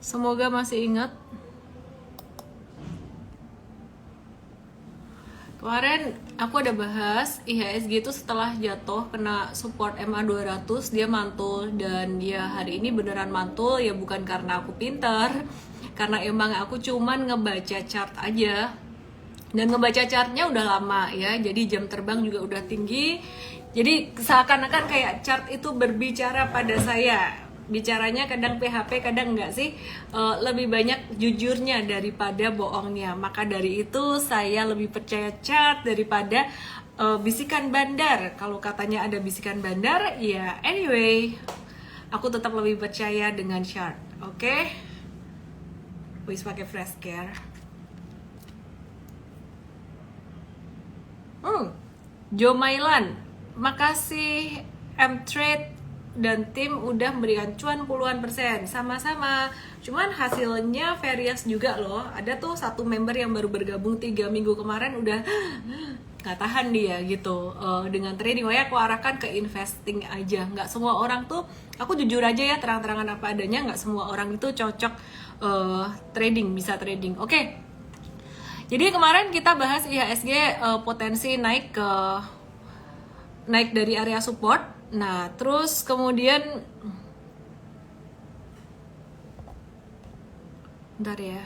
Semoga masih ingat. Kemarin aku ada bahas IHSG itu setelah jatuh kena support MA 200 dia mantul, dan dia hari ini beneran mantul ya, bukan karena aku pinter, karena emang aku cuman ngebaca chart aja. Dan ngebaca chartnya udah lama ya, jadi jam terbang juga udah tinggi. Jadi seakan-akan kayak chart itu berbicara pada saya. Bicaranya kadang PHP, kadang enggak sih. Lebih banyak jujurnya daripada bohongnya. Maka dari itu saya lebih percaya chart daripada bisikan bandar. Kalau katanya ada bisikan bandar, ya anyway, aku tetap lebih percaya dengan chart. Oke? Wis pakai fresh care. Joe Mailan, makasih M-Trade dan tim udah memberikan cuan puluhan persen. Sama-sama. Cuman hasilnya various juga loh. Ada tuh satu member yang baru bergabung 3 minggu kemarin udah nggak tahan dia gitu dengan trading. Makanya aku arahkan ke investing aja. Nggak semua orang tuh, aku jujur aja ya, terang-terangan apa adanya, nggak semua orang itu cocok trading, bisa trading. Oke. Jadi kemarin kita bahas IHSG potensi naik dari area support. Nah, terus kemudian bentar ya.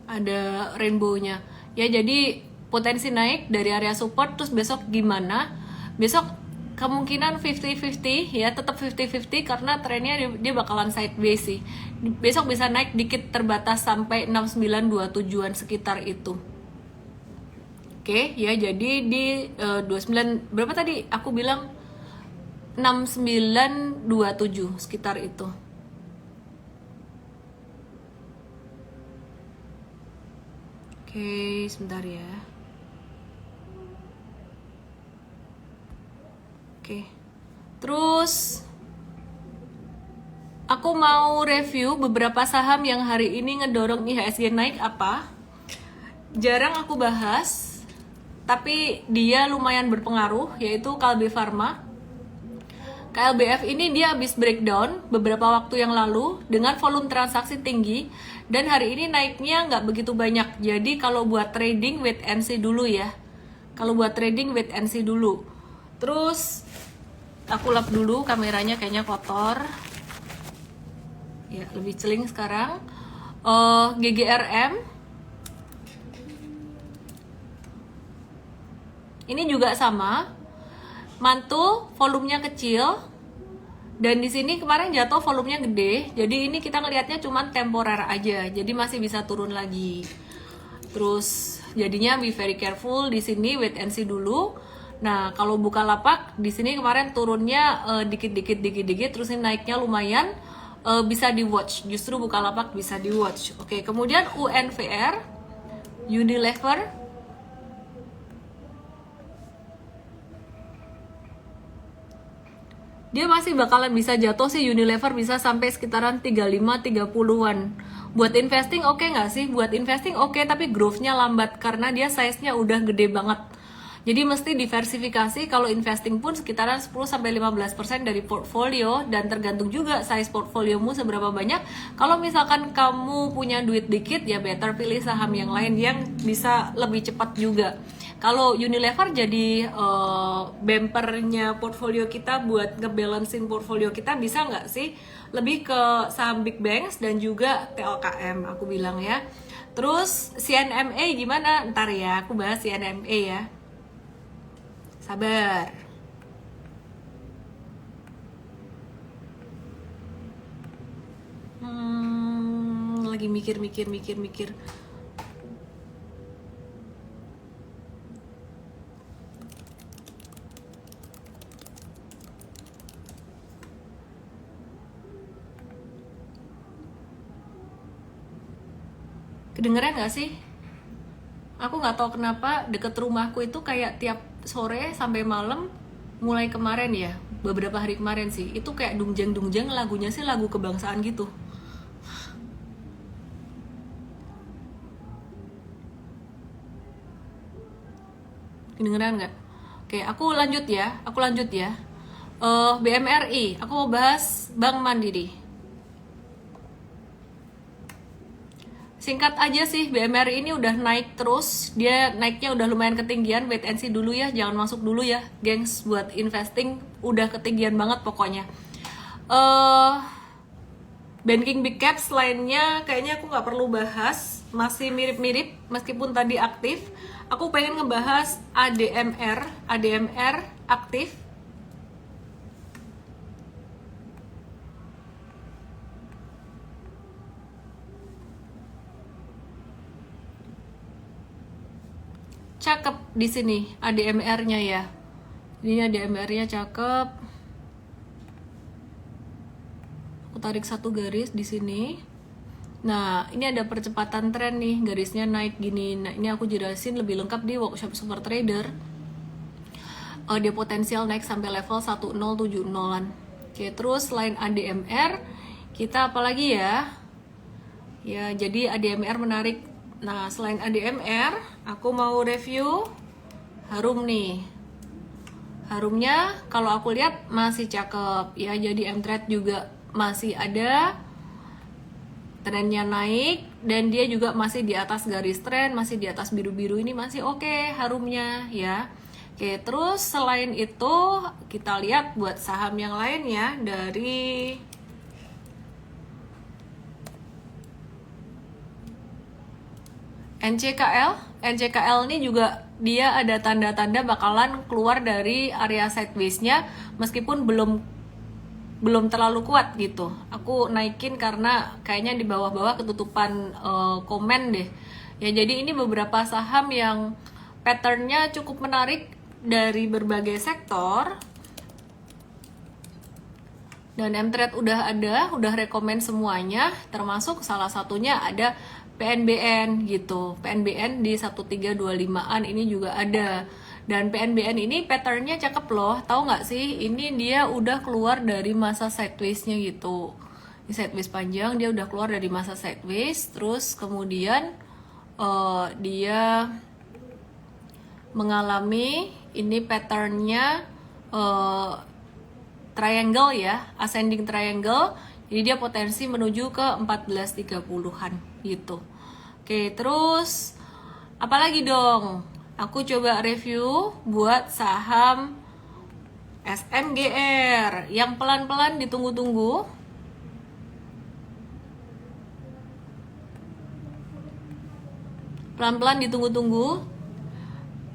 Ada rainbow-nya. Ya, jadi potensi naik dari area support, terus besok gimana? Besok kemungkinan 50-50 ya, tetap 50-50 karena trennya dia bakalan sideways sih. Besok bisa naik dikit terbatas sampai 6927-an sekitar itu. Oke, ya jadi di 29 berapa tadi aku bilang 6927 sekitar itu. Oke, sebentar ya. Oke. Terus aku mau review beberapa saham yang hari ini ngedorong IHSG naik apa. Jarang aku bahas, tapi dia lumayan berpengaruh, yaitu Kalbe Pharma. KLBF ini dia habis breakdown beberapa waktu yang lalu dengan volume transaksi tinggi, dan hari ini naiknya nggak begitu banyak. Jadi kalau buat trading wait and see dulu ya. Kalau buat trading wait and see dulu. Terus aku lap dulu kameranya, kayaknya kotor. Ya, lebih celing sekarang. GGRM. Ini juga sama. Mantul, volumenya kecil. Dan di sini kemarin jatuh volumenya gede. Jadi ini kita ngelihatnya cuma temporer aja. Jadi masih bisa turun lagi. Terus jadinya be very careful di sini, wait and see dulu. Nah, kalau Bukalapak di sini kemarin turunnya dikit-dikit, terus ini naiknya lumayan, bisa di watch. Justru Bukalapak bisa di watch. Oke, kemudian UNVR, Unilever. Dia masih bakalan bisa jatuh sih, Unilever bisa sampai sekitaran 35-30-an. Buat investing oke nggak sih? Buat investing oke, tapi growth-nya lambat karena dia size-nya udah gede banget. Jadi mesti diversifikasi. Kalau investing pun sekitaran 10-15% dari portfolio, dan tergantung juga size portfoliomu seberapa banyak. Kalau misalkan kamu punya duit dikit, ya better pilih saham yang lain yang bisa lebih cepat juga. Kalau Unilever jadi bumpernya portfolio kita buat ngebalancing portfolio kita, bisa nggak sih? Lebih ke saham big banks dan juga TLKM aku bilang ya. Terus CNMA gimana? Ntar ya, aku bahas CNMA ya. Sabar. Lagi mikir. Kedengeran gak sih? Aku nggak tahu kenapa deket rumahku itu kayak tiap sore sampai malam, mulai kemarin ya, beberapa hari kemarin sih, itu kayak dungjang lagunya sih lagu kebangsaan gitu. Kedengeran nggak? Oke, aku lanjut ya. BMRI, aku mau bahas Bank Mandiri. Singkat aja sih, BMRI ini udah naik terus. Dia naiknya udah lumayan ketinggian. Wait and see dulu ya, jangan masuk dulu ya, gengs. Buat investing udah ketinggian banget pokoknya. Banking big caps lainnya kayaknya aku nggak perlu bahas. Masih mirip-mirip meskipun tadi aktif. Aku pengen ngebahas ADMR aktif. Cakep di sini ADMR-nya ya. Ini ADMR-nya cakep. Aku tarik satu garis di sini. Nah, ini ada percepatan tren nih, garisnya naik gini. Nah, ini aku jelasin lebih lengkap di workshop Super Trader. Dia potensial naik sampai level 1070-an. Oke, terus selain ADMR, kita apa lagi ya? Ya, jadi ADMR menarik. Nah, selain ADMR, aku mau review Harum nih. Harumnya kalau aku lihat masih cakep ya, jadi M-Trade juga masih ada trennya naik dan dia juga masih di atas garis tren, masih di atas biru-biru ini, masih oke Harumnya ya. Oke, terus selain itu kita lihat buat saham yang lain ya, dari NCKL ini juga dia ada tanda-tanda bakalan keluar dari area sideways-nya meskipun belum terlalu kuat gitu. Aku naikin karena kayaknya di bawah-bawah ketutupan komen deh. Ya, jadi ini beberapa saham yang patternnya cukup menarik dari berbagai sektor. Dan M-Trade udah rekomend semuanya, termasuk salah satunya ada PNBN gitu. PNBN di 1325-an ini juga ada. Dan PNBN ini patternnya cakep loh. Tahu nggak sih? Ini dia udah keluar dari masa sideways-nya gitu. Di sideways panjang dia udah keluar dari masa sideways. Terus kemudian dia mengalami ini patternnya triangle ya, ascending triangle. Jadi dia potensi menuju ke 1430-an gitu. Oke, terus apalagi dong? Aku coba review buat saham SMGR yang pelan-pelan ditunggu-tunggu. Pelan-pelan ditunggu-tunggu.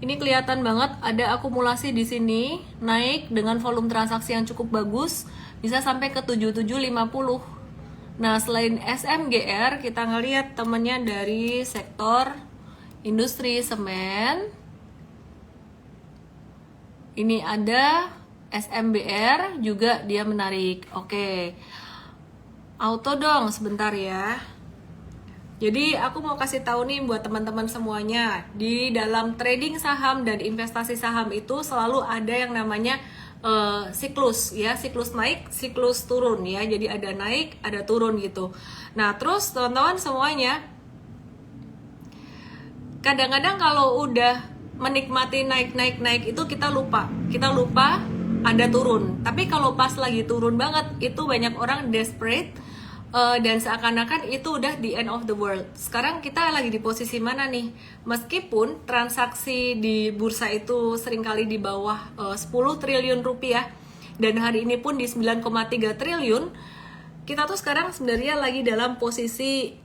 Ini kelihatan banget ada akumulasi di sini, naik dengan volume transaksi yang cukup bagus, bisa sampai ke 7750. Nah, selain SMGR, kita ngelihat temennya dari sektor industri semen. Ini ada SMBR juga, dia menarik. Oke. Auto dong sebentar ya. Jadi aku mau kasih tahu nih buat teman-teman semuanya, di dalam trading saham dan investasi saham itu selalu ada yang namanya siklus ya, siklus naik, siklus turun ya. Jadi ada naik, ada turun gitu. Nah, terus teman-teman semuanya, kadang-kadang kalau udah menikmati naik itu kita lupa ada turun. Tapi kalau pas lagi turun banget, itu banyak orang desperate. Dan seakan-akan itu udah the end of the world. Sekarang kita lagi di posisi mana nih? Meskipun transaksi di bursa itu seringkali di bawah 10 triliun rupiah, dan hari ini pun di 9,3 triliun, kita tuh sekarang sebenarnya lagi dalam posisi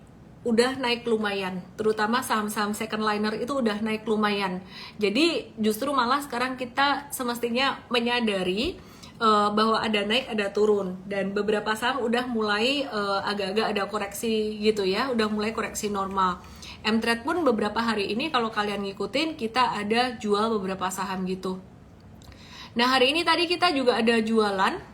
udah naik lumayan. Terutama saham-saham second liner itu udah naik lumayan. Jadi justru malah sekarang kita semestinya menyadari bahwa ada naik ada turun, dan beberapa saham udah mulai agak-agak ada koreksi gitu ya, udah mulai koreksi normal. M-Trade pun beberapa hari ini kalau kalian ngikutin, kita ada jual beberapa saham gitu. Nah, hari ini tadi kita juga ada jualan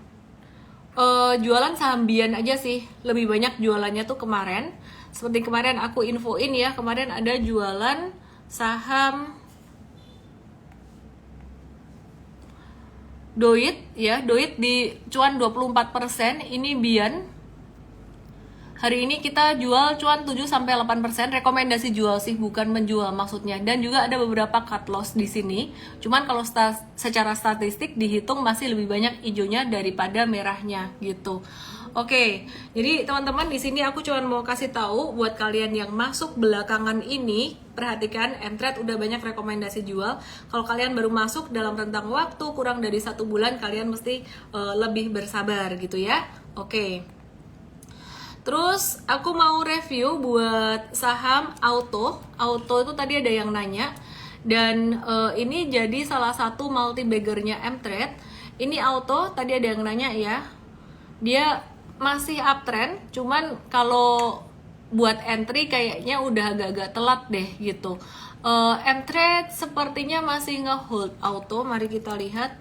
saham Bian aja sih, lebih banyak jualannya tuh kemarin. Seperti kemarin aku infoin ya, kemarin ada jualan saham Doit ya, Doit di cuan 24%, ini Bian. Hari ini kita jual cuan 7-8%, rekomendasi jual sih, bukan menjual maksudnya. Dan juga ada beberapa cut loss di sini. Cuman kalau secara statistik dihitung masih lebih banyak hijaunya daripada merahnya gitu. Oke, jadi teman-teman di sini aku cuma mau kasih tahu buat kalian yang masuk belakangan ini, perhatikan Mtrade udah banyak rekomendasi jual. Kalau kalian baru masuk dalam rentang waktu kurang dari 1 bulan, kalian mesti lebih bersabar gitu ya. Oke. Terus aku mau review buat saham Auto. Auto itu tadi ada yang nanya, dan ini jadi salah satu multi baggernya Mtrade. Ini Auto tadi ada yang nanya ya. Dia masih uptrend, cuman kalau buat entry kayaknya udah agak-agak telat deh gitu. Mtrade sepertinya masih nge-hold Auto, mari kita lihat.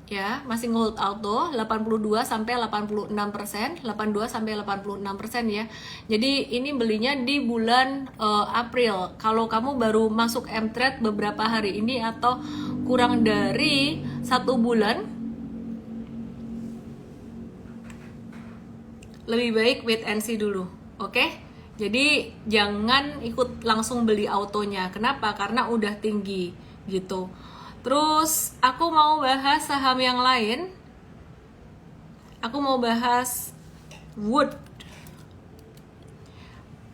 Ya, masih nge-hold Auto 82 sampai 86%, 82 sampai 86% ya. Jadi ini belinya di bulan April. Kalau kamu baru masuk Mtrade beberapa hari ini atau kurang dari 1 bulan, lebih baik wait and see dulu, oke? Jadi jangan ikut langsung beli autonya. Kenapa? Karena udah tinggi gitu. Terus aku mau bahas saham yang lain. Aku mau bahas Wood.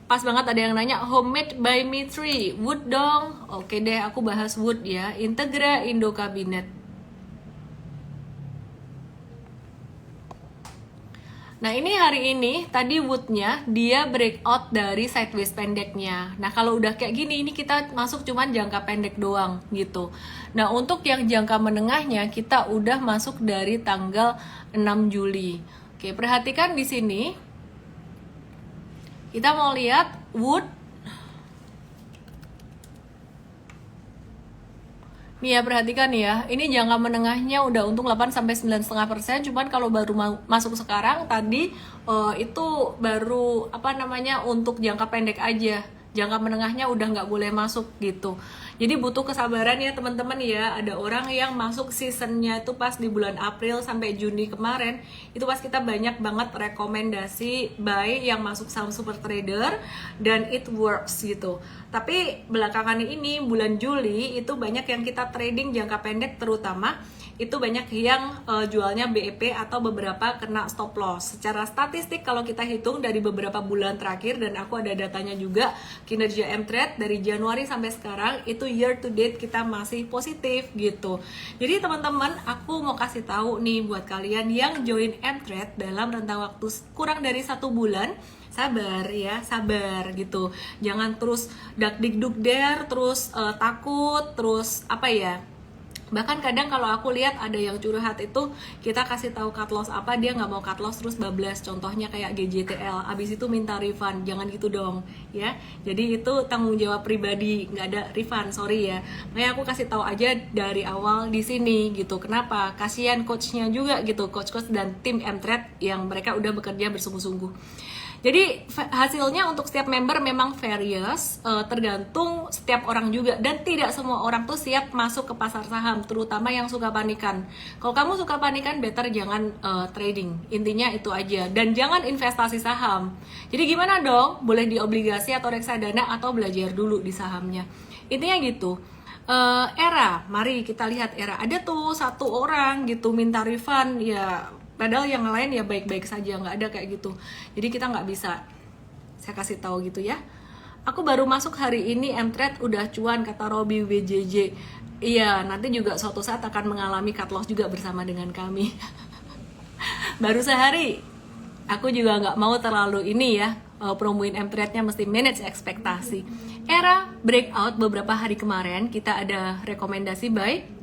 Pas banget ada yang nanya Homemade by Mitri, Wood dong. Oke deh, aku bahas Wood ya. Integra Indo Cabinet. Nah ini hari ini tadi Woodnya dia breakout dari sideways pendeknya. Nah kalau udah kayak gini ini kita masuk cuman jangka pendek doang gitu. Nah untuk yang jangka menengahnya kita udah masuk dari tanggal 6 Juli. Oke, perhatikan di sini. Kita mau lihat Wood. Nih ya, perhatikan ya, ini jangka menengahnya udah untung 8-9,5%, cuman kalau baru masuk sekarang tadi itu baru untuk jangka pendek aja. Jangka menengahnya udah nggak boleh masuk gitu. Jadi butuh kesabaran ya teman-teman ya. Ada orang yang masuk seasonnya itu pas di bulan April sampai Juni kemarin. Itu pas kita banyak banget rekomendasi buy yang masuk saham super trader dan it works gitu. Tapi belakangan ini bulan Juli itu banyak yang kita trading jangka pendek, terutama itu banyak yang jualnya BEP atau beberapa kena stop loss. Secara statistik kalau kita hitung dari beberapa bulan terakhir, dan aku ada datanya juga, kinerja Mtrade dari Januari sampai sekarang itu year to date kita masih positif gitu. Jadi teman-teman, aku mau kasih tahu nih buat kalian yang join Mtrade dalam rentang waktu kurang dari 1 bulan, sabar ya, sabar gitu. Jangan terus dak-dik-duk-der, terus takut, terus bahkan kadang kalau aku lihat ada yang curhat itu, kita kasih tahu cut loss apa, dia nggak mau cut loss terus bablas. Contohnya kayak GJTL, abis itu minta refund. Jangan gitu dong ya. Jadi itu tanggung jawab pribadi, nggak ada refund, sorry ya. Makanya aku kasih tahu aja dari awal di sini gitu. Kenapa? Kasihan coachnya juga gitu, coach-coach dan tim Mtrade yang mereka udah bekerja bersungguh-sungguh. Jadi hasilnya untuk setiap member memang various, tergantung setiap orang juga, dan tidak semua orang tuh siap masuk ke pasar saham, terutama yang suka panikan. Kalau kamu suka panikan, better jangan trading, intinya itu aja, dan jangan investasi saham. Jadi gimana dong? Boleh di obligasi atau reksadana atau belajar dulu di sahamnya. Intinya gitu. Era, mari kita lihat Era. Ada tuh satu orang gitu minta refund ya. Padahal yang lain ya baik-baik saja, nggak ada kayak gitu. Jadi kita nggak bisa, saya kasih tahu gitu ya. Aku baru masuk hari ini, Mtrade udah cuan, kata Robi WJJ. Iya, nanti juga suatu saat akan mengalami cut loss juga bersama dengan kami. Baru sehari, aku juga nggak mau terlalu ini ya, promoin Mtrade-nya, mesti manage ekspektasi. Era breakout beberapa hari kemarin, kita ada rekomendasi buy.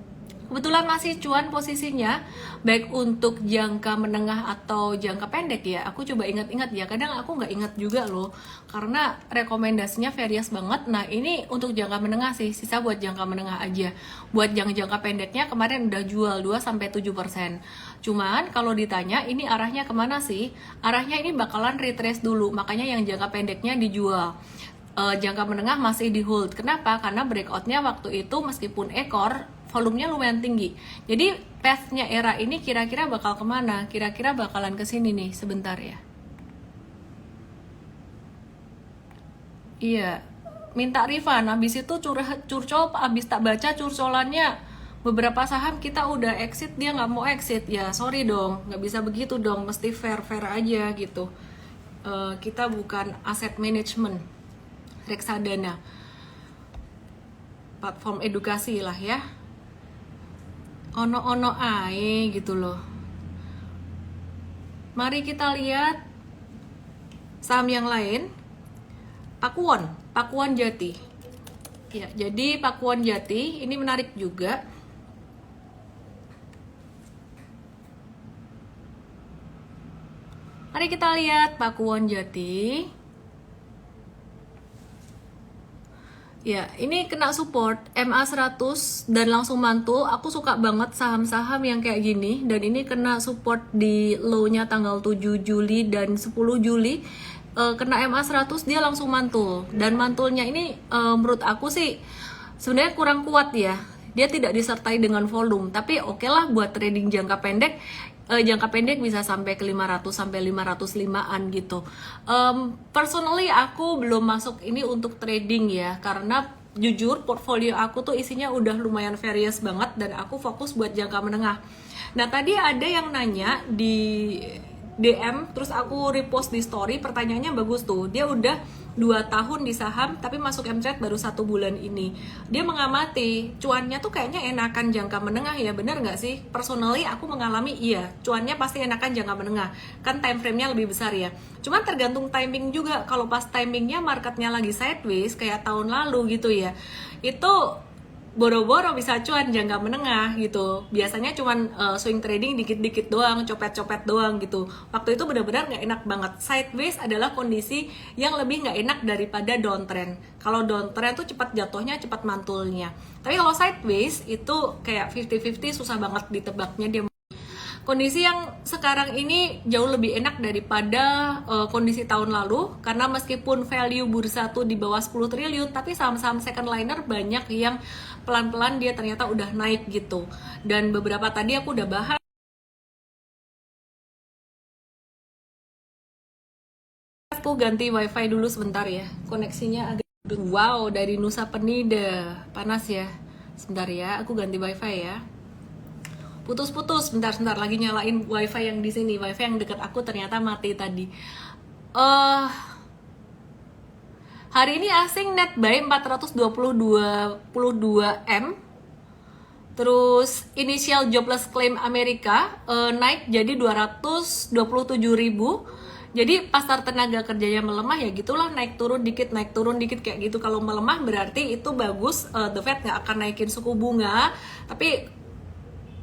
Kebetulan masih cuan posisinya, baik untuk jangka menengah atau jangka pendek ya. Aku coba ingat-ingat ya, kadang aku nggak ingat juga loh, karena rekomendasinya various banget. Nah ini untuk jangka menengah sih, sisa buat jangka menengah aja. Buat yang jangka pendeknya kemarin udah jual 2-7%. Cuman kalau ditanya ini arahnya kemana sih? Arahnya ini bakalan retrace dulu, makanya yang jangka pendeknya dijual. Jangka menengah masih di hold. Kenapa? Karena breakoutnya waktu itu meskipun ekor, volumenya lumayan tinggi. Jadi path-nya Era ini kira-kira bakal kemana? Kira-kira bakalan ke sini nih, sebentar ya. Iya, minta refund. Habis itu curcol, habis tak baca curcolannya beberapa saham kita udah exit dia nggak mau exit, ya sorry dong, nggak bisa begitu dong, mesti fair aja gitu. Kita bukan aset management, reksadana, platform edukasi lah ya, ono ae gitu loh. Mari kita lihat saham yang lain. Pakuwon Jati. Ya, jadi Pakuwon Jati ini menarik juga. Mari kita lihat Pakuwon Jati. Ya, ini kena support MA100 dan langsung mantul. Aku suka banget saham-saham yang kayak gini. Dan ini kena support di low-nya tanggal 7 Juli dan 10 Juli. Kena MA100 dia langsung mantul. Dan mantulnya ini menurut aku sih sebenarnya kurang kuat ya. Dia tidak disertai dengan volume. Tapi oke lah buat trading jangka pendek. Jangka pendek bisa sampai ke 500 sampai 505-an gitu. Personally aku belum masuk ini untuk trading ya, karena jujur portfolio aku tuh isinya udah lumayan various banget dan aku fokus buat jangka menengah. Nah tadi ada yang nanya di DM, terus aku repost di story, pertanyaannya bagus tuh. Dia udah 2 tahun di saham, tapi masuk M-Trade baru 1 bulan ini. Dia mengamati, cuannya tuh kayaknya enakan jangka menengah ya, bener nggak sih? Personally aku mengalami iya, cuannya pasti enakan jangka menengah. Kan time frame-nya lebih besar ya. Cuman tergantung timing juga, kalau pas timingnya marketnya lagi sideways, kayak tahun lalu gitu ya, itu boro-boro bisa cuan jangka menengah gitu. Biasanya cuman swing trading dikit-dikit doang, copet-copet doang gitu. Waktu itu benar-benar nggak enak banget. Sideways adalah kondisi yang lebih nggak enak daripada downtrend. Kalau downtrend tuh cepat jatuhnya, cepat mantulnya. Tapi kalau sideways itu kayak 50-50, susah banget ditebaknya dia. Kondisi yang sekarang ini jauh lebih enak daripada kondisi tahun lalu, karena meskipun value bursa tuh di bawah 10 triliun, tapi saham-saham second liner banyak yang pelan-pelan dia ternyata udah naik gitu. Dan beberapa tadi aku udah bahas. Aku ganti wifi dulu sebentar ya, koneksinya agak. Wow, dari Nusa Penida, panas ya. Sebentar ya, aku ganti wifi ya. Putus-putus, sebentar lagi nyalain wifi yang di sini. Wifi yang dekat aku ternyata mati tadi. Hari ini asing net buy 422 M. Terus initial jobless claim Amerika naik jadi 227.000. Jadi pasar tenaga kerjanya melemah ya gitulah, naik turun dikit kayak gitu. Kalau melemah berarti itu bagus, The Fed nggak akan naikin suku bunga. Tapi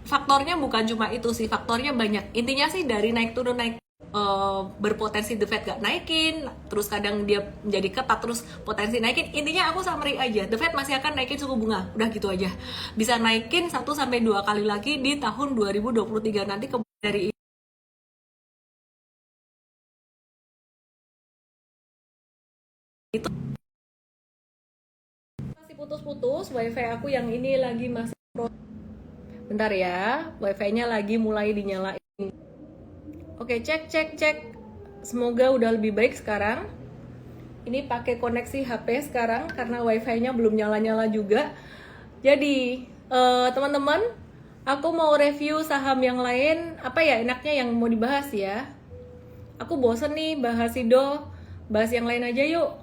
faktornya bukan cuma itu sih, faktornya banyak. Intinya sih dari naik turun berpotensi The Fed gak naikin, terus kadang dia menjadi ketat, terus potensi naikin. Intinya aku summary aja, The Fed masih akan naikin suku bunga, udah gitu aja. Bisa naikin 1-2 kali lagi di tahun 2023 nanti. Dari itu masih putus-putus, wifi aku yang ini lagi masih bentar ya, wifi-nya lagi mulai dinyalain. Oke, cek. Semoga udah lebih baik sekarang. Ini pakai koneksi HP sekarang karena wifi-nya belum nyala-nyala juga. Jadi, teman-teman, aku mau review saham yang lain. Apa ya enaknya yang mau dibahas ya? Aku bosen nih bahas Sido, bahas yang lain aja yuk.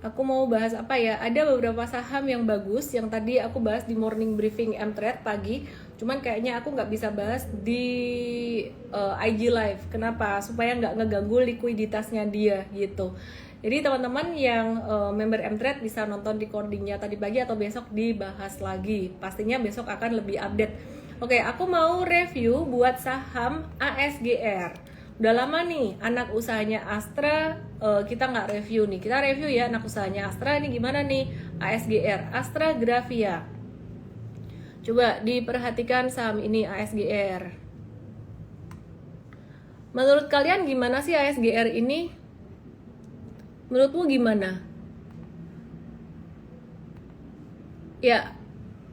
Aku mau bahas apa ya? Ada beberapa saham yang bagus yang tadi aku bahas di morning briefing M-Trade pagi. Cuman kayaknya aku nggak bisa bahas di IG Live. Kenapa? Supaya nggak ngeganggu likuiditasnya dia gitu. Jadi teman-teman yang member M-Trade bisa nonton recordingnya tadi pagi atau besok dibahas lagi. Pastinya besok akan lebih update. Oke, aku mau review buat saham ASGR. Udah lama nih anak usahanya Astra kita nggak review nih. Kita review ya anak usahanya Astra ini gimana nih, ASGR, Astra Grafia. Coba diperhatikan saham ini ASGR. Menurut kalian gimana sih ASGR ini? Menurutmu gimana? Ya,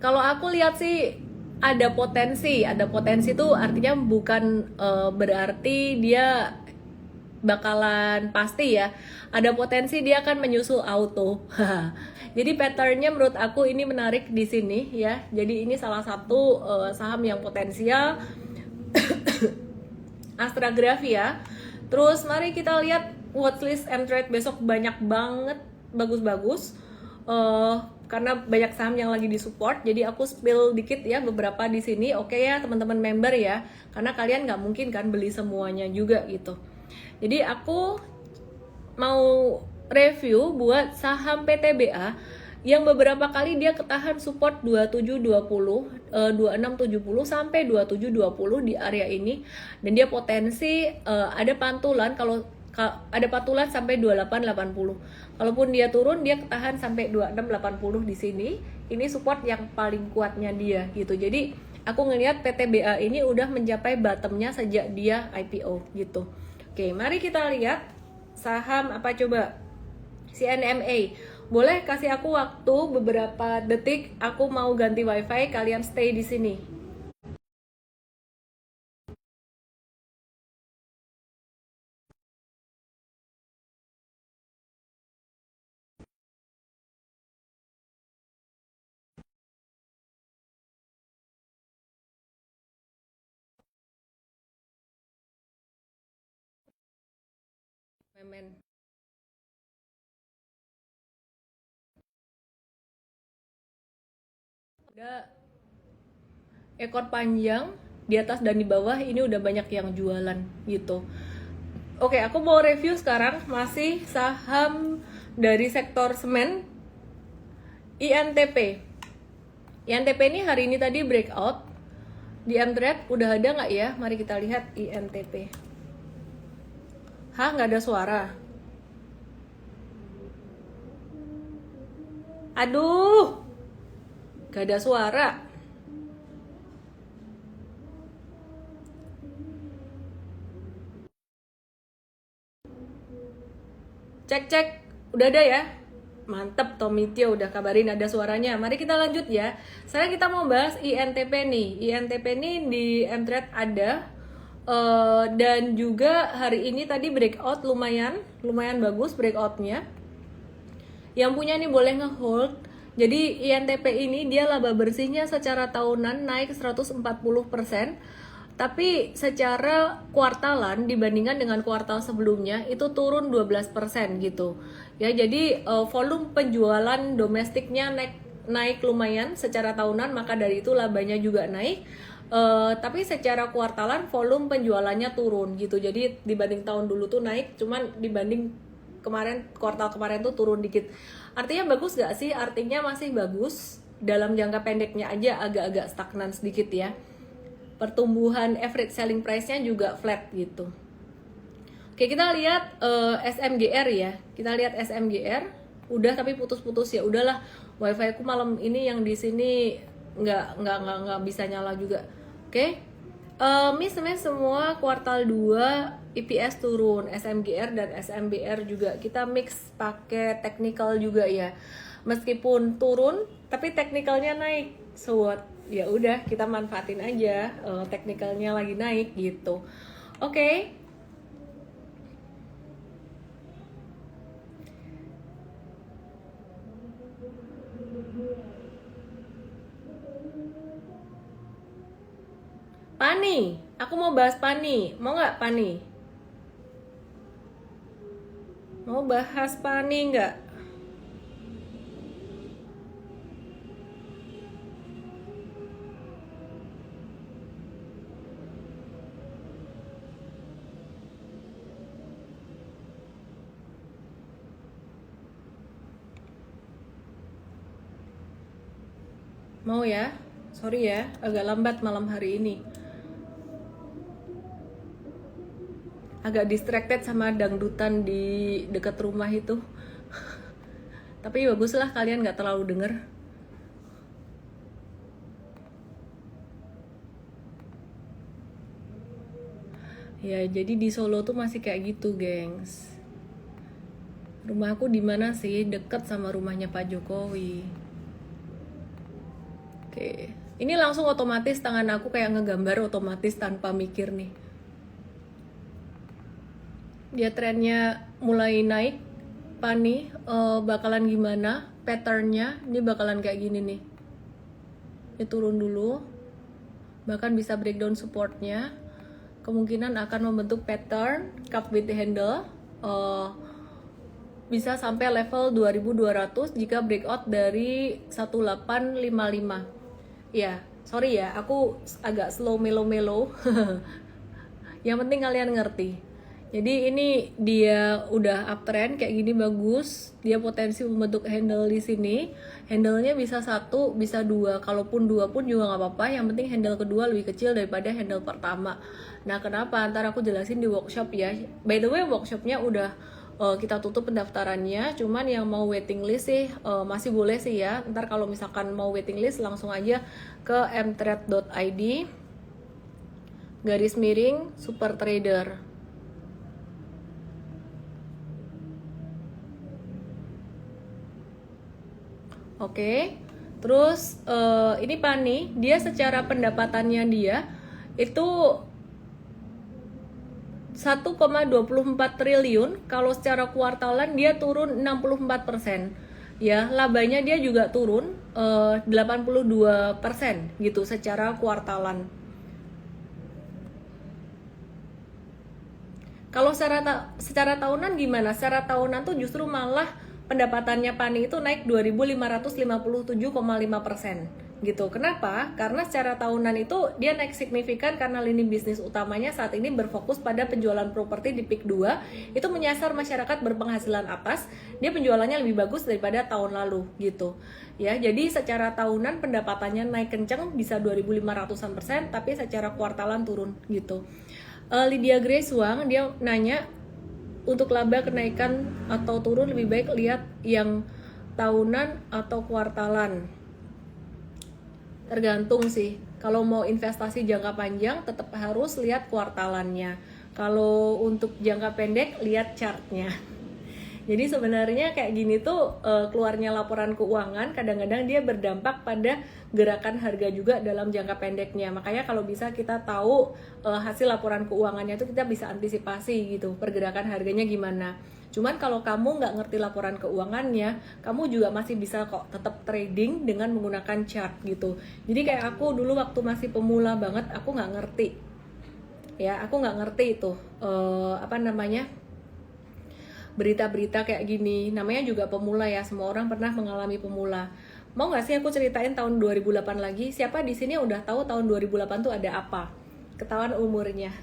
kalau aku lihat sih ada potensi tuh artinya bukan berarti dia bakalan pasti ya, ada potensi dia akan menyusul auto. Jadi patternnya menurut aku ini menarik di sini ya. Jadi ini salah satu saham yang potensial. Astragrafia. Terus mari kita lihat watchlist M-Trade besok, banyak banget bagus-bagus. Karena banyak saham yang lagi disupport, jadi aku spill dikit ya beberapa di sini. Oke ya teman-teman member ya, karena kalian nggak mungkin kan beli semuanya juga gitu. Jadi aku mau review buat saham PTBA yang beberapa kali dia ketahan support 2720, 2670 sampai 2720 di area ini, dan dia potensi ada pantulan, kalau ada pantulan sampai 2880. Kalaupun dia turun, dia ketahan sampai 2680 di sini. Ini support yang paling kuatnya dia gitu. Jadi aku ngelihat PTBA ini udah mencapai bottomnya sejak dia IPO gitu. Oke, mari kita lihat saham apa coba? CNMA. Boleh kasih aku waktu beberapa detik, aku mau ganti wifi, kalian stay di sini. Memen. Ada ekor panjang di atas dan di bawah, ini udah banyak yang jualan gitu. Oke, aku mau review sekarang masih saham dari sektor semen, INTP. INTP ini hari ini tadi breakout di M-Trade. Udah ada nggak ya? Mari kita lihat INTP. Hah, nggak ada suara. Aduh, nggak ada suara. Cek, udah ada ya? Mantep, Tommy Tio udah kabarin ada suaranya. Mari kita lanjut ya. Sekarang kita mau bahas INTP nih. INTP nih di M-Trade ada. Dan juga hari ini tadi breakout lumayan bagus breakoutnya. Yang punya nih boleh nge-hold. Jadi INTP ini dia laba bersihnya secara tahunan naik 140%. Tapi secara kuartalan dibandingkan dengan kuartal sebelumnya itu turun 12% gitu. Ya, jadi volume penjualan domestiknya naik lumayan secara tahunan, maka dari itu labanya juga naik. Tapi secara kuartalan volume penjualannya turun gitu. Jadi dibanding tahun dulu tuh naik, cuman dibanding kemarin, kuartal kemarin tuh turun dikit. Artinya bagus gak sih? Artinya masih bagus. Dalam jangka pendeknya aja agak-agak stagnan sedikit ya. Pertumbuhan average selling price-nya juga flat gitu. Oke, kita lihat SMGR ya. Kita lihat SMGR. Udah tapi putus-putus ya. Udahlah, wifi ku malam ini yang di sini nggak bisa nyala juga. Oke. Miss semua kuartal 2 EPS turun, SMGR dan SMBR juga. Kita mix pakai technical juga ya. Meskipun turun, tapi technicalnya naik. So what? Ya udah, kita manfaatin aja technicalnya lagi naik gitu. Oke. Pani, aku mau bahas Pani. Mau nggak Pani? Mau bahas Pani nggak? Mau ya? Sorry ya, agak lambat malam hari ini. Agak distracted sama dangdutan di dekat rumah itu. Tapi baguslah kalian nggak terlalu denger. Ya, jadi di Solo tuh masih kayak gitu, gengs. Rumahku di mana sih? Deket sama rumahnya Pak Jokowi. Oke. Ini langsung otomatis tangan aku kayak ngegambar otomatis tanpa mikir nih. dia trennya mulai naik. Pani bakalan gimana patternnya, ini bakalan kayak gini nih, ini turun dulu, bahkan bisa breakdown supportnya, kemungkinan akan membentuk pattern cup with handle, bisa sampai level 2200 jika breakout dari 1855. Ya, sorry ya, aku agak slow melo-melo. Yang penting kalian ngerti. Jadi ini dia udah uptrend kayak gini, bagus. Dia potensi membentuk handle di sini. Handle-nya bisa 1, bisa 2. Kalaupun 2 pun juga nggak apa-apa. Yang penting handle kedua lebih kecil daripada handle pertama. Nah, kenapa? Ntar aku jelasin di workshop ya. By the way, workshopnya udah kita tutup pendaftarannya. Cuman yang mau waiting list sih masih boleh sih ya. Ntar kalau misalkan mau waiting list langsung aja ke mtrade.id /super trader. Oke, terus ini Pani, dia secara pendapatannya dia itu 1,24 triliun, kalau secara kuartalan dia turun 64%. Ya, labanya dia juga turun 82% gitu secara kuartalan. Kalau secara tahunan gimana? Secara tahunan tuh justru malah pendapatannya Pani itu naik 2.557,5% gitu. Kenapa? Karena secara tahunan itu dia naik signifikan karena lini bisnis utamanya saat ini berfokus pada penjualan properti di peak 2, itu menyasar masyarakat berpenghasilan atas. Dia penjualannya lebih bagus daripada tahun lalu gitu. Ya, jadi secara tahunan pendapatannya naik kenceng bisa 2.500%, tapi secara kuartalan turun gitu. Lydia Grace Wang dia nanya, untuk laba kenaikan atau turun lebih baik lihat yang tahunan atau kuartalan. Tergantung sih. Kalau mau investasi jangka panjang tetap harus lihat kuartalannya. Kalau untuk jangka pendek lihat chartnya. Jadi sebenarnya kayak gini tuh keluarnya laporan keuangan kadang-kadang dia berdampak pada gerakan harga juga dalam jangka pendeknya. Makanya kalau bisa kita tahu hasil laporan keuangannya itu kita bisa antisipasi gitu pergerakan harganya gimana. Cuman kalau kamu nggak ngerti laporan keuangannya, kamu juga masih bisa kok tetap trading dengan menggunakan chart gitu. Jadi kayak aku dulu waktu masih pemula banget, aku nggak ngerti. Ya, aku nggak ngerti itu berita-berita kayak gini. Namanya juga pemula ya, semua orang pernah mengalami pemula. Mau nggak sih aku ceritain tahun 2008 lagi? Siapa di sini udah tahu tahun 2008 tuh ada apa? Ketahuan umurnya.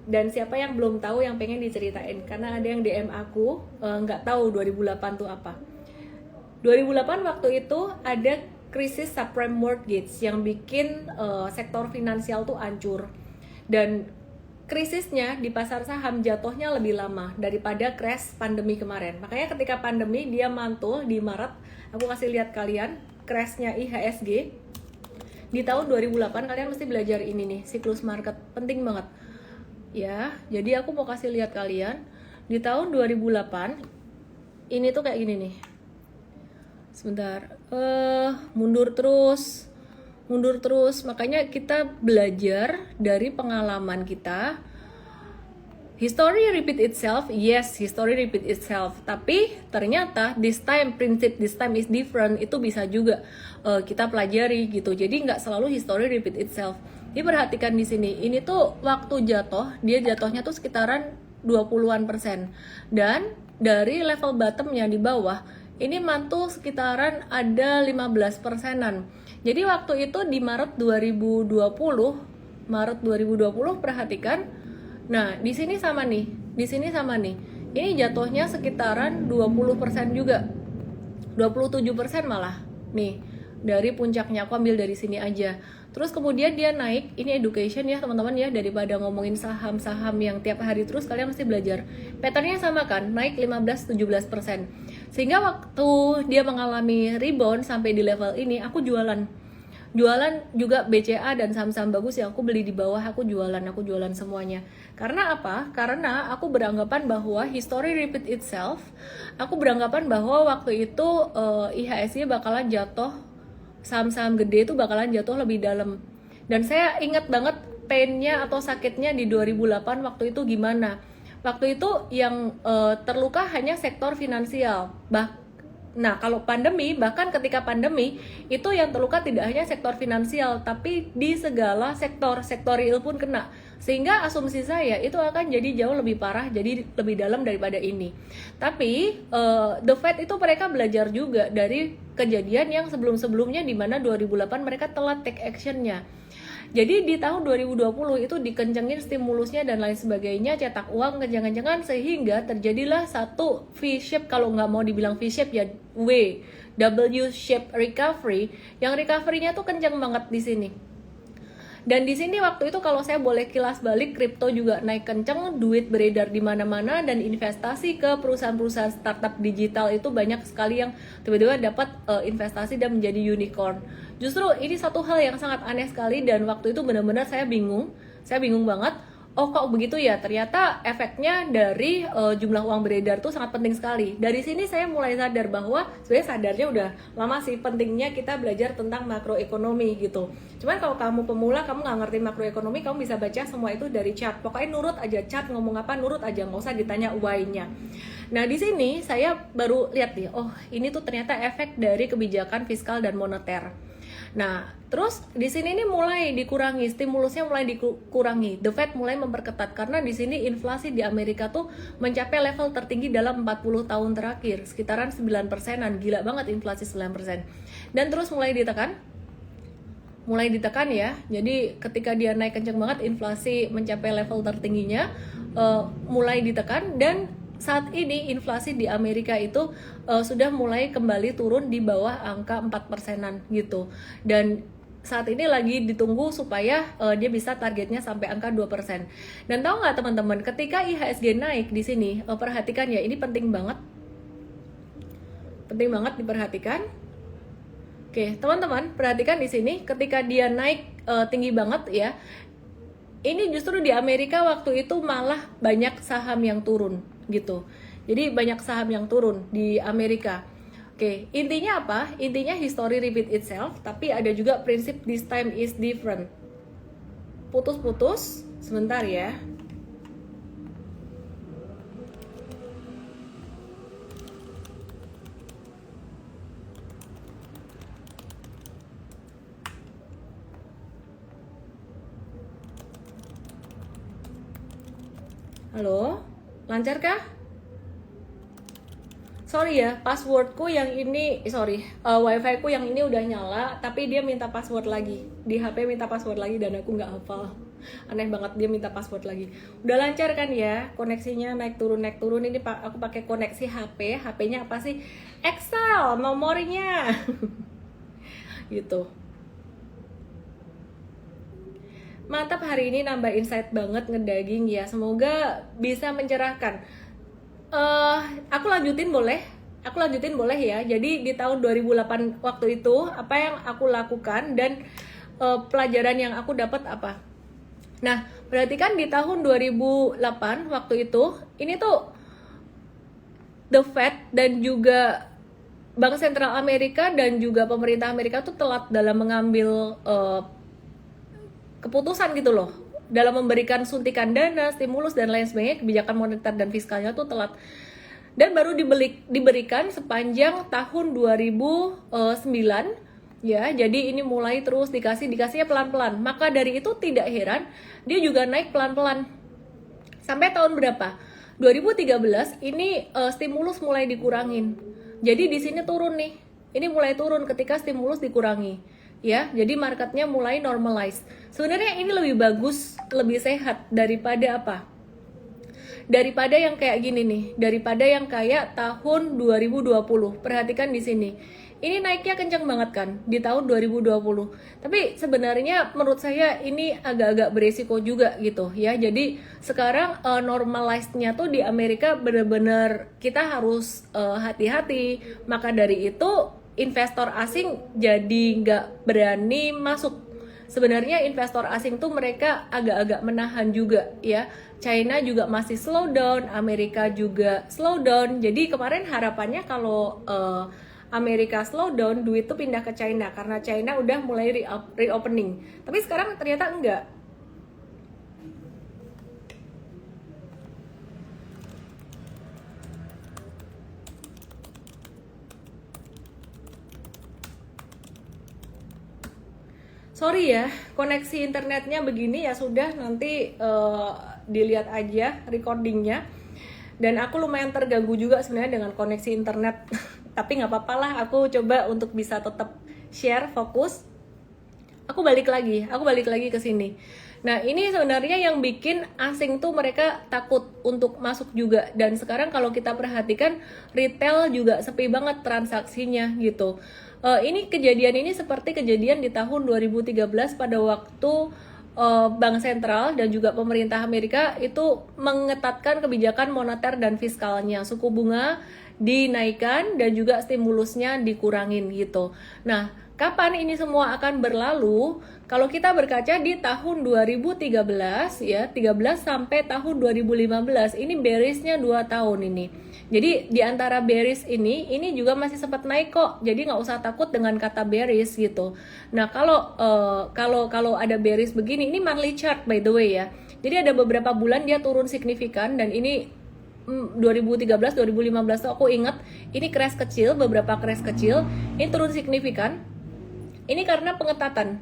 Dan siapa yang belum tahu yang pengen diceritain? Karena ada yang DM aku nggak tahu 2008 tuh apa. 2008 waktu itu ada krisis subprime mortgage yang bikin sektor finansial tuh hancur. Dan krisisnya di pasar saham jatuhnya lebih lama daripada crash pandemi kemarin. Makanya ketika pandemi dia mantul di Maret, aku kasih lihat kalian crashnya IHSG di tahun 2008. Kalian mesti belajar ini nih, siklus market penting banget ya. Jadi aku mau kasih lihat kalian di tahun 2008 ini tuh kayak gini nih. Sebentar, mundur terus. Makanya kita belajar dari pengalaman kita. History repeat itself, yes, history repeat itself. Tapi ternyata this time is different. Itu bisa juga kita pelajari gitu. Jadi nggak selalu history repeat itself. Diperhatikan di sini. Ini tuh waktu jatuh, dia jatuhnya tuh sekitaran 20-an%. Dan dari level bottomnya di bawah, ini mantul sekitaran ada 15%-an. Jadi waktu itu di Maret 2020 perhatikan. Nah, di sini sama nih. Ini jatuhnya sekitaran 20% juga. 27% malah. Nih, dari puncaknya aku ambil dari sini aja. Terus kemudian dia naik, ini education ya teman-teman ya, daripada ngomongin saham-saham yang tiap hari terus, kalian mesti belajar. Patternnya sama kan, naik 15-17%. Sehingga waktu dia mengalami rebound sampai di level ini, aku jualan juga BCA dan saham-saham bagus yang aku beli di bawah, aku jualan semuanya. Karena apa? Karena aku beranggapan bahwa history repeat itself. Aku beranggapan bahwa waktu itu IHSG bakalan jatuh, saham-saham gede itu bakalan jatuh lebih dalam. Dan saya ingat banget painnya atau sakitnya di 2008 waktu itu gimana. Waktu itu yang terluka hanya sektor finansial. Nah, kalau pandemi, bahkan ketika pandemi, itu yang terluka tidak hanya sektor finansial, tapi di segala sektor real pun kena. Sehingga asumsi saya itu akan jadi jauh lebih parah, jadi lebih dalam daripada ini. Tapi The Fed itu mereka belajar juga dari kejadian yang sebelum-sebelumnya, di mana 2008 mereka telat take action-nya. Jadi di tahun 2020 itu dikencengin stimulusnya dan lain sebagainya, cetak uang kencang-kencangan, sehingga terjadilah satu V-shape, kalau nggak mau dibilang V-shape ya W-shape recovery, yang recovery-nya tuh kencang banget di sini. Dan di sini waktu itu kalau saya boleh kilas balik, kripto juga naik kenceng, duit beredar di mana-mana, dan investasi ke perusahaan-perusahaan startup digital itu banyak sekali yang tiba-tiba dapat investasi dan menjadi unicorn. Justru ini satu hal yang sangat aneh sekali, dan waktu itu benar-benar saya bingung banget. Oh kok begitu ya, ternyata efeknya dari jumlah uang beredar tuh sangat penting sekali. Dari sini saya mulai sadar bahwa sebenarnya sadarnya udah lama sih, pentingnya kita belajar tentang makroekonomi gitu. Cuman kalau kamu pemula, kamu nggak ngerti makroekonomi, kamu bisa baca semua itu dari chart. Pokoknya nurut aja chart, ngomong apa nurut aja, nggak usah ditanya why-nya. Nah di sini saya baru lihat nih, oh ini tuh ternyata efek dari kebijakan fiskal dan moneter. Nah, terus di sini ini mulai dikurangi, stimulusnya mulai dikurangi. The Fed mulai memperketat karena di sini inflasi di Amerika tuh mencapai level tertinggi dalam 40 tahun terakhir, sekitaran 9%-an. Gila banget inflasi 9%. Dan terus mulai ditekan ya. Jadi ketika dia naik kencang banget, inflasi mencapai level tertingginya, mulai ditekan, dan saat ini inflasi di Amerika itu sudah mulai kembali turun di bawah angka 4%-an gitu. Dan saat ini lagi ditunggu supaya dia bisa targetnya sampai angka 2%. Dan tahu nggak teman-teman, ketika IHSG naik di sini, perhatikan ya, ini penting banget diperhatikan. Oke, teman-teman, perhatikan di sini ketika dia naik tinggi banget ya. Ini justru di Amerika waktu itu malah banyak saham yang turun gitu. Jadi banyak saham yang turun di Amerika. Oke, intinya apa? Intinya history repeat itself, tapi ada juga prinsip this time is different. Putus-putus, sebentar ya. Halo, lancar kah? Sorry ya, passwordku yang ini, wifi ku yang ini udah nyala, tapi dia minta password lagi. Di HP minta password lagi dan aku nggak hafal. Aneh banget, dia minta password lagi. Udah lancar kan ya, koneksinya naik turun. Ini aku pakai koneksi HP. HP-nya apa sih? Excel, memorinya. Gitu. Mantap, hari ini nambah insight banget ngedaging ya. Semoga bisa mencerahkan. Aku lanjutin boleh ya. Jadi di tahun 2008 waktu itu apa yang aku lakukan dan pelajaran yang aku dapat apa. Nah, perhatikan di tahun 2008 waktu itu, ini tuh The Fed dan juga Bank Sentral Amerika dan juga pemerintah Amerika tuh telat dalam mengambil keputusan gitu loh, dalam memberikan suntikan dana, stimulus dan lain sebagainya. Kebijakan moneter dan fiskalnya tuh telat dan baru diberikan sepanjang tahun 2009 ya. Jadi ini mulai terus dikasihnya pelan-pelan. Maka dari itu tidak heran dia juga naik pelan-pelan sampai tahun berapa? 2013 ini stimulus mulai dikurangin. Jadi di sini turun nih. Ini mulai turun ketika stimulus dikurangi. Ya, jadi marketnya mulai normalize. Sebenarnya ini lebih bagus, lebih sehat daripada apa? Daripada yang kayak gini nih, daripada yang kayak tahun 2020. Perhatikan di sini. Ini naiknya kencang banget kan di tahun 2020. Tapi sebenarnya menurut saya ini agak-agak beresiko juga gitu ya. Jadi sekarang normalize-nya tuh di Amerika benar-benar kita harus hati-hati. Maka dari itu investor asing jadi nggak berani masuk. Sebenarnya investor asing tuh mereka agak-agak menahan juga ya. China juga masih slow down, Amerika juga slow down. Jadi kemarin harapannya kalau Amerika slow down, duit tuh pindah ke China karena China udah mulai reopening. Tapi sekarang ternyata enggak. Sorry ya, koneksi internetnya begini ya sudah, nanti dilihat aja recordingnya. Dan aku lumayan terganggu juga sebenarnya dengan koneksi internet. Tapi nggak apa-apa lah, aku coba untuk bisa tetap share, fokus. Aku balik lagi ke sini. Nah, ini sebenarnya yang bikin asing tuh mereka takut untuk masuk juga. Dan sekarang kalau kita perhatikan, retail juga sepi banget transaksinya gitu. Ini kejadian ini seperti kejadian di tahun 2013 pada waktu Bank Sentral dan juga pemerintah Amerika itu mengetatkan kebijakan moneter dan fiskalnya. Suku bunga dinaikkan dan juga stimulusnya dikurangin gitu. Nah, kapan ini semua akan berlalu? Kalau kita berkaca di tahun 2013 ya, 13 sampai tahun 2015, ini bearish-nya 2 tahun ini. Jadi di antara bearish ini juga masih sempat naik kok. Jadi nggak usah takut dengan kata bearish gitu. Nah, kalau ada bearish begini, ini monthly chart by the way ya. Jadi ada beberapa bulan dia turun signifikan, dan ini 2013, 2015 tuh aku ingat ini crash kecil, beberapa crash kecil, ini turun signifikan. Ini karena pengetatan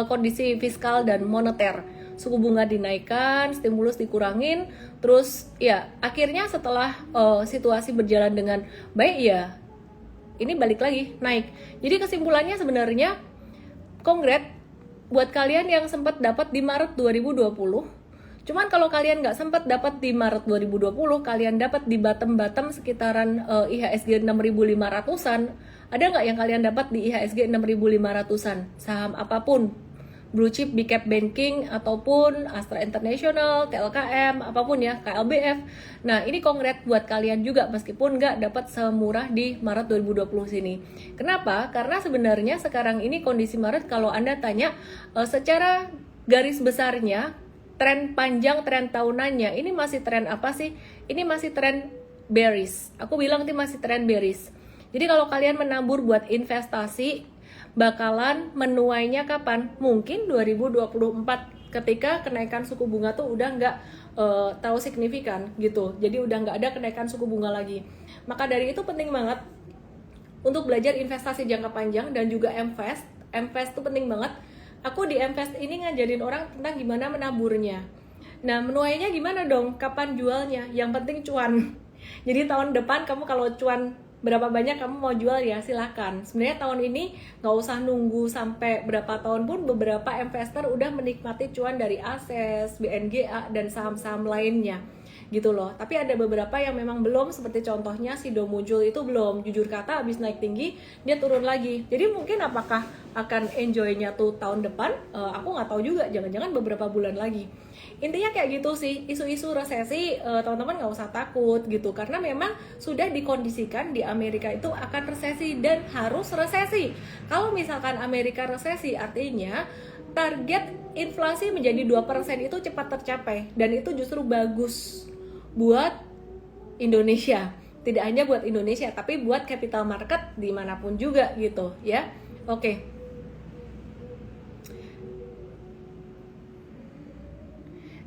kondisi fiskal dan moneter. Suku bunga dinaikkan, stimulus dikurangin, terus ya akhirnya setelah situasi berjalan dengan baik ya ini balik lagi naik. Jadi kesimpulannya sebenarnya congrats buat kalian yang sempat dapat di Maret 2020. Cuman kalau kalian nggak sempat dapat di Maret 2020, kalian dapat di bottom sekitaran IHSG 6.500-an. Ada nggak yang kalian dapat di IHSG 6.500-an? Saham apapun, blue chip, big cap banking, ataupun Astra International, TLKM, apapun ya, KLBF. Nah, ini congrats buat kalian juga meskipun nggak dapat semurah di Maret 2020 sini. Kenapa? Karena sebenarnya sekarang ini kondisi Maret, kalau Anda tanya secara garis besarnya, tren panjang, tren tahunannya, ini masih tren apa sih? Ini masih tren bearish. Aku bilang ini masih tren bearish. Jadi kalau kalian menabur buat investasi, bakalan menuainya kapan? Mungkin 2024 ketika kenaikan suku bunga tuh udah nggak terlalu signifikan gitu. Jadi udah nggak ada kenaikan suku bunga lagi. Maka dari itu penting banget untuk belajar investasi jangka panjang dan juga invest. Invest tuh penting banget. Aku di invest ini ngajarin orang tentang gimana menaburnya. Nah, menuainya gimana dong? Kapan jualnya? Yang penting cuan. Jadi tahun depan kamu kalau cuan berapa banyak kamu mau jual ya silahkan. Sebenarnya tahun ini nggak usah nunggu sampai berapa tahun pun, beberapa investor udah menikmati cuan dari ASES, BNGA, dan saham-saham lainnya gitu loh. Tapi ada beberapa yang memang belum, seperti contohnya si Domujul itu belum. Jujur kata habis naik tinggi dia turun lagi. Jadi mungkin apakah akan enjoy-nya tuh tahun depan? Aku nggak tahu juga, jangan-jangan beberapa bulan lagi. Intinya kayak gitu sih, isu-isu resesi teman-teman nggak usah takut gitu, karena memang sudah dikondisikan di Amerika itu akan resesi dan harus resesi. Kalau misalkan Amerika resesi, artinya target inflasi menjadi 2% itu cepat tercapai, dan itu justru bagus buat Indonesia. Tidak hanya buat Indonesia, tapi buat capital market dimanapun juga gitu ya. Oke.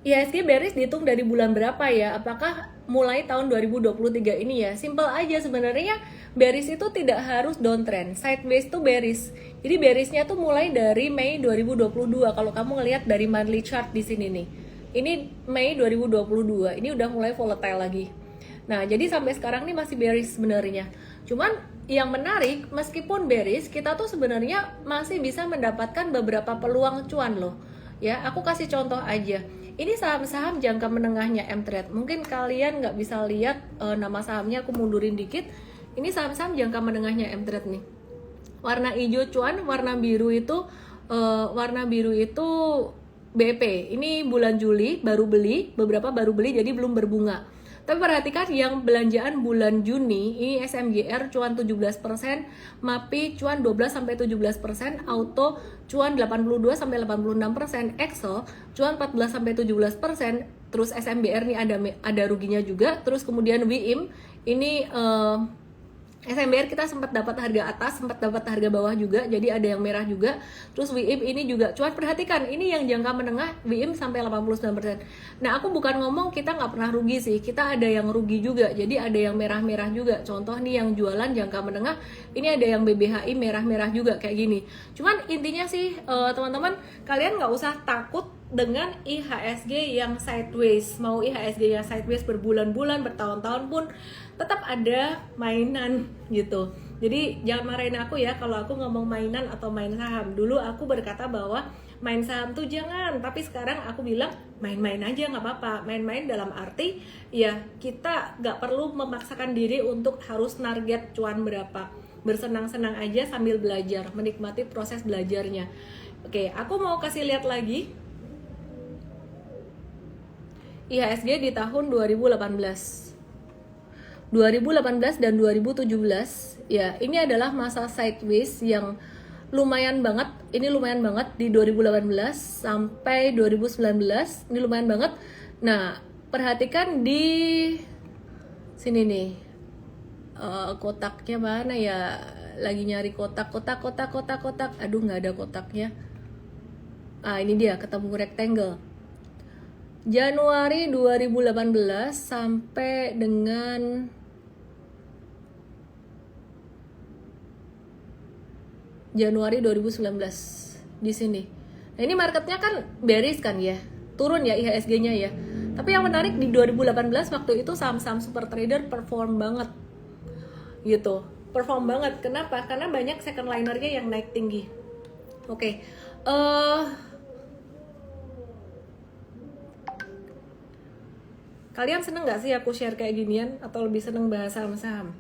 IHSG bearish dihitung dari bulan berapa ya? Apakah mulai tahun 2023 ini ya? Simple aja sebenarnya, bearish itu tidak harus downtrend. Sideways itu bearish. Jadi bearishnya tuh mulai dari Mei 2022. Kalau kamu ngelihat dari monthly chart di sini nih. Ini Mei 2022. Ini udah mulai volatile lagi. Nah, jadi sampai sekarang nih masih bearish sebenarnya. Cuman yang menarik, meskipun bearish, kita tuh sebenarnya masih bisa mendapatkan beberapa peluang cuan loh. Ya, aku kasih contoh aja. Ini saham-saham jangka menengahnya M-Trade. Mungkin kalian nggak bisa lihat nama sahamnya, aku mundurin dikit. Ini saham-saham jangka menengahnya M-Trade nih. Warna hijau cuan, warna biru itu BP. Ini bulan Juli baru beli, beberapa baru beli jadi belum berbunga. Tapi perhatikan yang belanjaan bulan Juni, ini SMGR cuan 17%, MAPI cuan 12-17%, Auto cuan 82-86%, Excel cuan 14-17%, terus SMBR nih ada ruginya juga, terus kemudian WIM ini SMBR kita sempat dapat harga atas, sempat dapat harga bawah juga, jadi ada yang merah juga. Terus WIM ini juga, cuman perhatikan ini yang jangka menengah WIM sampai 89%. Nah aku bukan ngomong kita nggak pernah rugi sih, kita ada yang rugi juga, jadi ada yang merah-merah juga. Contoh nih yang jualan jangka menengah, ini ada yang BBHI merah-merah juga kayak gini. Cuman intinya sih teman-teman, kalian nggak usah takut dengan IHSG yang sideways. Mau IHSG yang sideways berbulan-bulan, bertahun-tahun pun tetap ada mainan gitu. Jadi jangan marahin aku ya kalau aku ngomong mainan atau main saham. Dulu aku berkata bahwa main saham tuh jangan, tapi sekarang aku bilang main-main aja nggak apa-apa. Main-main dalam arti ya kita nggak perlu memaksakan diri untuk harus target cuan berapa. Bersenang-senang aja sambil belajar, menikmati proses belajarnya. Oke, aku mau kasih lihat lagi IHSG di tahun 2018 dan 2017 ya, ini adalah masa sideways yang lumayan banget. Ini lumayan banget di 2018 sampai 2019, ini lumayan banget. Nah, perhatikan di sini nih. Kotaknya mana ya? Lagi nyari kotak. Aduh, nggak ada kotaknya. Ini dia, ketemu rectangle. Januari 2018 sampai dengan Januari 2019 di sini. Nah, ini marketnya kan bearish kan ya, turun ya IHSG-nya ya. Tapi yang menarik di 2018 waktu itu saham-saham super trader perform banget, gitu. Perform banget. Kenapa? Karena banyak second linernya yang naik tinggi. Oke. Kalian seneng nggak sih aku share kayak ginian atau lebih seneng bahas saham-saham?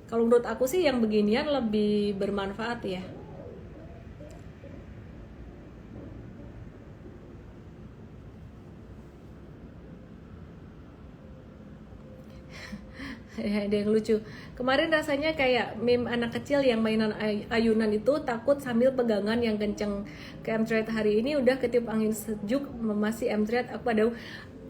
Kalau menurut aku sih yang beginian lebih bermanfaat ya. Ada yang lucu. Kemarin rasanya kayak meme anak kecil yang mainan ayunan itu takut sambil pegangan yang kenceng. Ke M-Trade hari ini udah ketiup angin sejuk, masih M-Trade aku pada.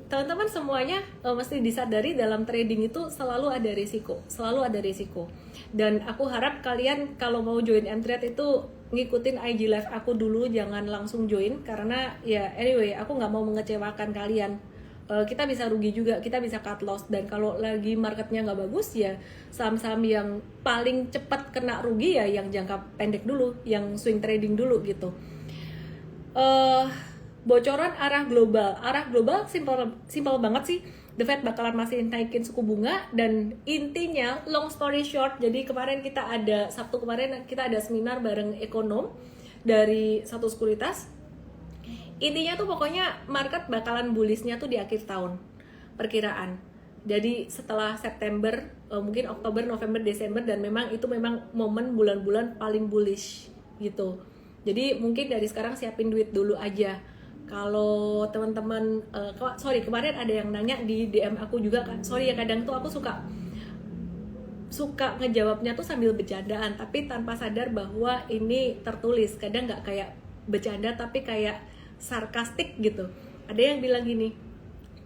Teman-teman semuanya mesti disadari dalam trading itu selalu ada risiko, Dan aku harap kalian kalau mau join M-Trade itu ngikutin IG live aku dulu, jangan langsung join karena ya anyway aku nggak mau mengecewakan kalian. Kita bisa rugi juga, kita bisa cut loss, dan kalau lagi marketnya nggak bagus ya saham-saham yang paling cepat kena rugi ya yang jangka pendek dulu, yang swing trading dulu gitu. Bocoran arah global simple banget sih. The Fed bakalan masih naikin suku bunga, dan intinya long story short, jadi kemarin Sabtu kemarin kita ada seminar bareng ekonom dari satu sekuritas. Intinya tuh pokoknya market bakalan bullishnya tuh di akhir tahun, perkiraan. Jadi setelah September, mungkin Oktober, November, Desember, dan memang itu memang momen bulan-bulan paling bullish gitu. Jadi mungkin dari sekarang siapin duit dulu aja. Kalau teman-teman, kemarin ada yang nanya di DM aku juga kan. Sorry ya, kadang tuh aku suka ngejawabnya tuh sambil bercandaan, tapi tanpa sadar bahwa ini tertulis. Kadang nggak kayak bercanda, tapi kayak sarkastik gitu. Ada yang bilang gini,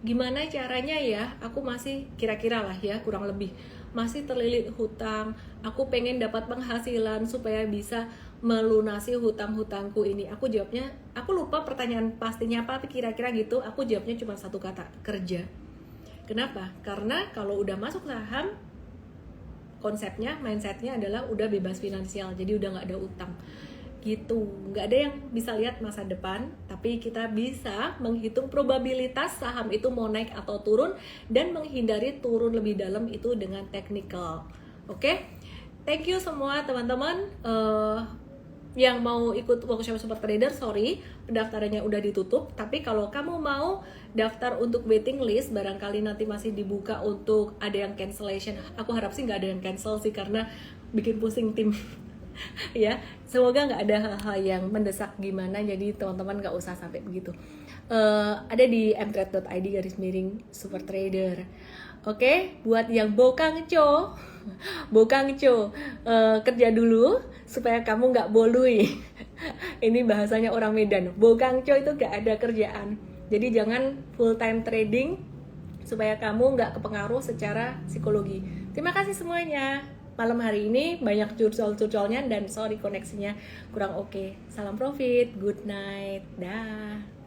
gimana caranya ya, aku masih kira-kira lah ya, kurang lebih masih terlilit hutang, aku pengen dapat penghasilan supaya bisa melunasi hutang-hutangku ini. Aku jawabnya, aku lupa pertanyaan pastinya apa, tapi kira-kira gitu. Aku jawabnya cuma satu kata, kerja. Kenapa? Karena kalau udah masuk saham, konsepnya, mindsetnya adalah udah bebas finansial, jadi udah nggak ada utang gitu. Nggak ada yang bisa lihat masa depan, tapi kita bisa menghitung probabilitas saham itu mau naik atau turun, dan menghindari turun lebih dalam itu dengan technical. Oke? Thank you semua teman-teman yang mau ikut workshop super trader. Sorry, pendaftarannya udah ditutup, tapi kalau kamu mau daftar untuk waiting list, barangkali nanti masih dibuka untuk ada yang cancellation. Aku harap sih nggak ada yang cancel sih, karena bikin pusing tim. Ya, semoga nggak ada hal-hal yang mendesak gimana, jadi teman-teman nggak usah sampai begitu. Ada di mtrade.id/super trader. Oke, buat yang bokangco, kerja dulu supaya kamu nggak bolui. Ini bahasanya orang Medan. Bokangco itu nggak ada kerjaan, jadi jangan full time trading supaya kamu nggak kepengaruh secara psikologi. Terima kasih semuanya. malam hari ini banyak curcol-curcolnya dan sorry koneksinya kurang oke. Salam profit, good night, dah.